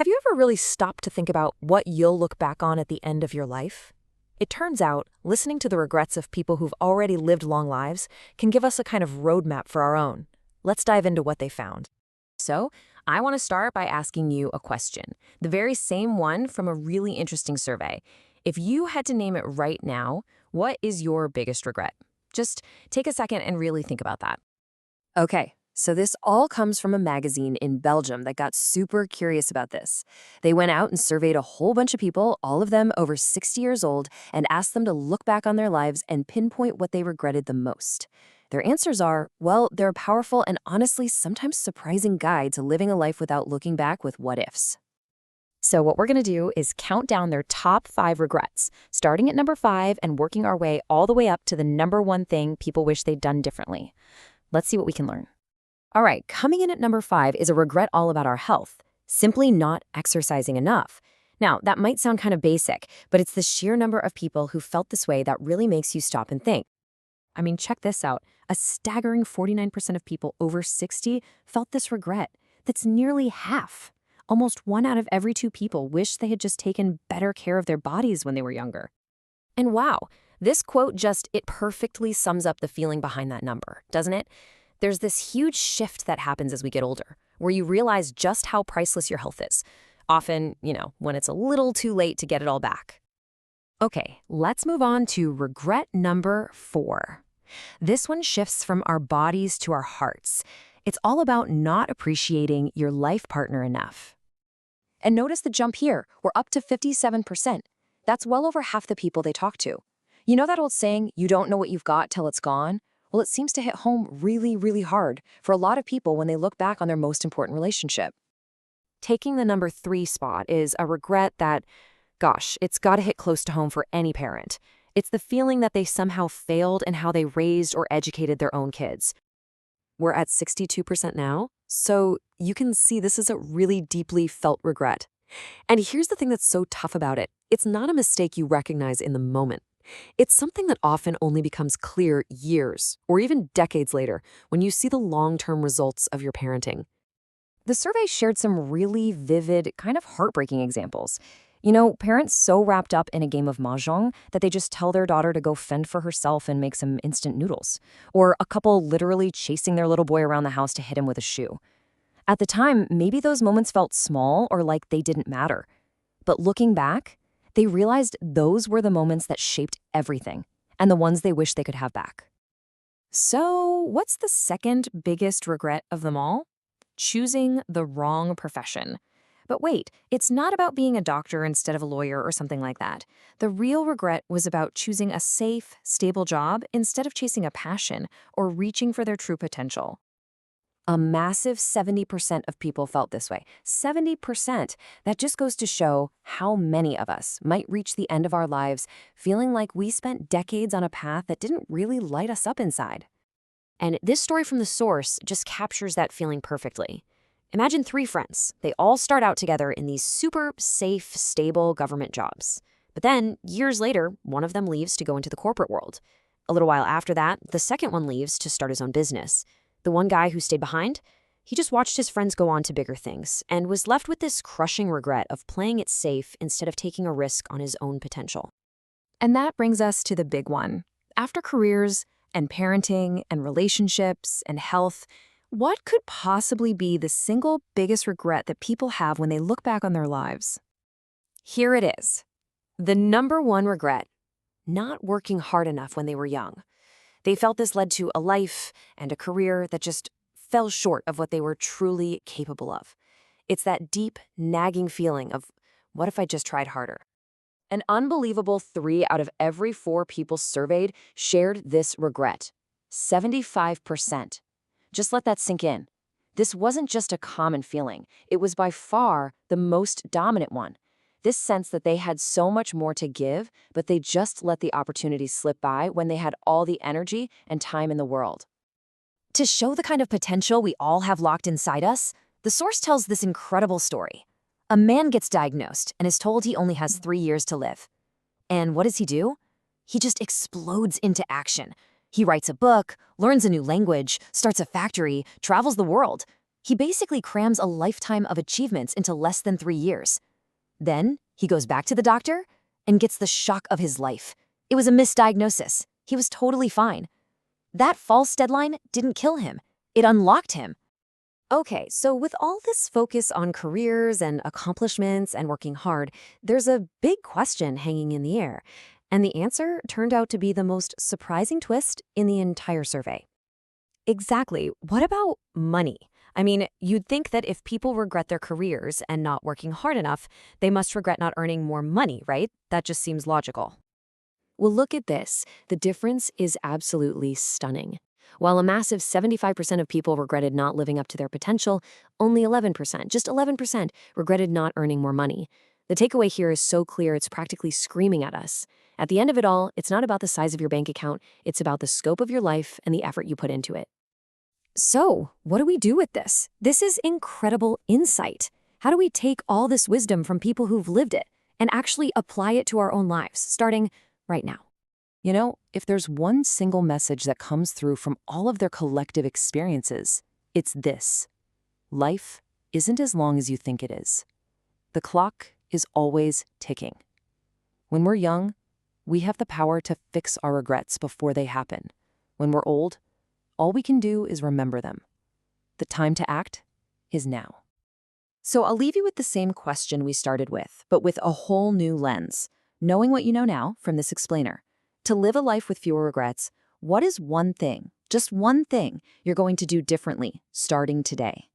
Have you ever really stopped to think about what you'll look back on at the end of your life? It turns out, listening to the regrets of people who've already lived long lives can give us a kind of roadmap for our own. Let's dive into what they found. So, I want to start by asking you a question, the very same one from a really interesting survey. If you had to name it right now, what is your biggest regret? Just take a second and really think about that. Okay, so this all comes from a magazine in Belgium that got super curious about this. They went out and surveyed a whole bunch of people, all of them over 60 years old, and asked them to look back on their lives and pinpoint what they regretted the most. Their answers are, well, they're a powerful and honestly sometimes surprising guide to living a life without looking back with what-ifs. So what we're going to do is count down their top 5 regrets, starting at number 5 and working our way all the way up to the number 1 thing people wish they'd done differently. Let's see what we can learn. All right, coming in at number 5 is a regret all about our health, simply not exercising enough. Now, that might sound kind of basic, but it's the sheer number of people who felt this way that really makes you stop and think. I mean, check this out. A staggering 49% of people over 60 felt this regret. That's nearly half. Almost 1 out of every 2 people wish they had just taken better care of their bodies when they were younger. And wow, this quote it perfectly sums up the feeling behind that number, doesn't it? There's this huge shift that happens as we get older, where you realize just how priceless your health is. Often, when it's a little too late to get it all back. Okay, let's move on to regret number 4. This one shifts from our bodies to our hearts. It's all about not appreciating your life partner enough. And notice the jump here. We're up to 57%. That's well over half the people they talk to. You know that old saying, you don't know what you've got till it's gone? Well, it seems to hit home really, really hard for a lot of people when they look back on their most important relationship. Taking the number 3 spot is a regret that, it's got to hit close to home for any parent. It's the feeling that they somehow failed in how they raised or educated their own kids. We're at 62% now, so you can see this is a really deeply felt regret. And here's the thing that's so tough about it. It's not a mistake you recognize in the moment. It's something that often only becomes clear years or even decades later when you see the long-term results of your parenting. The survey shared some really vivid, kind of heartbreaking examples. Parents so wrapped up in a game of mahjong that they just tell their daughter to go fend for herself and make some instant noodles. Or a couple literally chasing their little boy around the house to hit him with a shoe. At the time, maybe those moments felt small or like they didn't matter. But looking back, they realized those were the moments that shaped everything, and the ones they wish they could have back. So, what's the second biggest regret of them all? Choosing the wrong profession. But wait, it's not about being a doctor instead of a lawyer or something like that. The real regret was about choosing a safe, stable job instead of chasing a passion or reaching for their true potential. A massive 70% of people felt this way. 70%. That just goes to show how many of us might reach the end of our lives feeling like we spent decades on a path that didn't really light us up inside. And this story from the source just captures that feeling perfectly. Imagine 3 friends. They all start out together in these super safe, stable government jobs. But then, years later, one of them leaves to go into the corporate world. A little while after that, the second one leaves to start his own business. The one guy who stayed behind, he just watched his friends go on to bigger things and was left with this crushing regret of playing it safe instead of taking a risk on his own potential. And that brings us to the big one. After careers and parenting and relationships and health, what could possibly be the single biggest regret that people have when they look back on their lives? Here it is. The number 1 regret, not working hard enough when they were young. They felt this led to a life and a career that just fell short of what they were truly capable of. It's that deep, nagging feeling of, what if I just tried harder? An unbelievable 3 out of every 4 people surveyed shared this regret. 75%. Just let that sink in. This wasn't just a common feeling. It was by far the most dominant one. This sense that they had so much more to give, but they just let the opportunity slip by when they had all the energy and time in the world. To show the kind of potential we all have locked inside us, the source tells this incredible story. A man gets diagnosed and is told he only has 3 years to live. And what does he do? He just explodes into action. He writes a book, learns a new language, starts a factory, travels the world. He basically crams a lifetime of achievements into less than 3 years. Then, he goes back to the doctor and gets the shock of his life. It was a misdiagnosis. He was totally fine. That false deadline didn't kill him. It unlocked him. Okay, so with all this focus on careers and accomplishments and working hard, there's a big question hanging in the air. And the answer turned out to be the most surprising twist in the entire survey. Exactly. What about money? I mean, you'd think that if people regret their careers and not working hard enough, they must regret not earning more money, right? That just seems logical. Well, look at this. The difference is absolutely stunning. While a massive 75% of people regretted not living up to their potential, only 11%, just 11%, regretted not earning more money. The takeaway here is so clear it's practically screaming at us. At the end of it all, it's not about the size of your bank account, it's about the scope of your life and the effort you put into it. So, what do we do with this? This is incredible insight. How do we take all this wisdom from people who've lived it and actually apply it to our own lives, starting right now? You know, if there's one single message that comes through from all of their collective experiences, it's this: life isn't as long as you think it is. The clock is always ticking. When we're young, we have the power to fix our regrets before they happen. When we're old, all we can do is remember them. The time to act is now. So I'll leave you with the same question we started with, but with a whole new lens. Knowing what you know now from this explainer. To live a life with fewer regrets, what is one thing, just one thing, you're going to do differently starting today?